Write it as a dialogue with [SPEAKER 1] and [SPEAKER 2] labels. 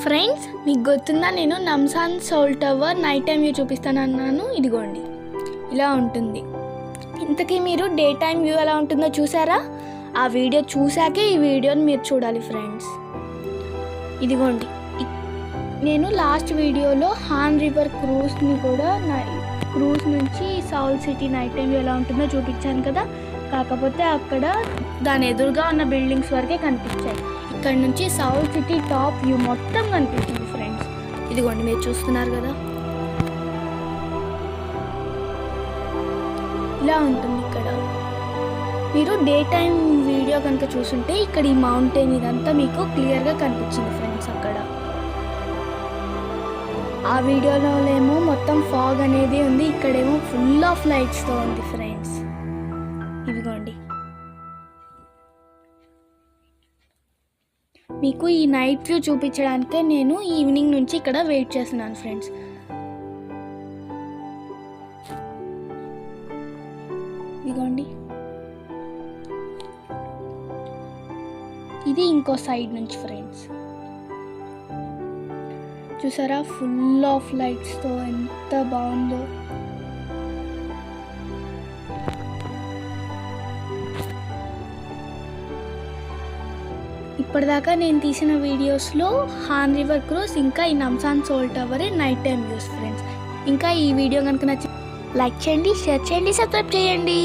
[SPEAKER 1] Friends, మీకు గుర్తుందా నేను Namsan Seoul tower night time view చూపిస్తానన్నాను. ఇదిగోండి, ఇలా ఉంటుంది. ఇంతకీ మీరు డే టైం వ్యూ ఎలా ఉంటుందో చూసారా? ఆ వీడియో చూసాకే ఈ వీడియోని మీరు చూడాలి ఫ్రెండ్స్. ఇదిగోండి, నేను లాస్ట్ వీడియోలో హాన్ రివర్ క్రూజ్ని కూడా క్రూజ్ నుంచి Saul city night time view ఎలా ఉంటుందో చూపించాను కదా. కాకపోతే అక్కడ దాని ఎదురుగా ఉన్న బిల్డింగ్స్ వరకే కనిపించాయి. ఇక్కడ నుంచి సౌల్ సిటీ టాప్ వ్యూ మొత్తం కనిపించింది ఫ్రెండ్స్. ఇదిగోండి, మీరు చూస్తున్నారు కదా, ఇలా ఉంటుంది. ఇక్కడ మీరు డే టైం వీడియో కనుక చూసుంటే ఇక్కడ ఈ మౌంటైన్ ఇదంతా మీకు క్లియర్గా కనిపించింది ఫ్రెండ్స్. అక్కడ ఆ వీడియోలో ఏమో మొత్తం ఫాగ్ అనేది ఉంది, ఇక్కడేమో ఫుల్ ఆఫ్ లైట్స్తో ఉంది ఫ్రెండ్స్. ఇదిగోండి, మీకు ఈ నైట్ వ్యూ చూపించడానికే నేను ఈవినింగ్ నుంచి ఇక్కడ వెయిట్ చేస్తున్నాను ఫ్రెండ్స్. ఇదిగోండి, ఇది ఇంకో సైడ్ నుంచి ఫ్రెండ్స్. చూసారా, ఫుల్ ఆఫ్ లైట్స్తో ఎంత బాగుందో. ఇప్పటిదాకా నేను తీసిన వీడియోస్లో హాన్ రివర్ క్రూజ్ ఇంకా ఈ Namsan Seoul tower night time views friends. ఇంకా ఈ వీడియో కనుక నచ్చి లైక్ చేయండి, షేర్ చేయండి, సబ్స్క్రైబ్ చేయండి.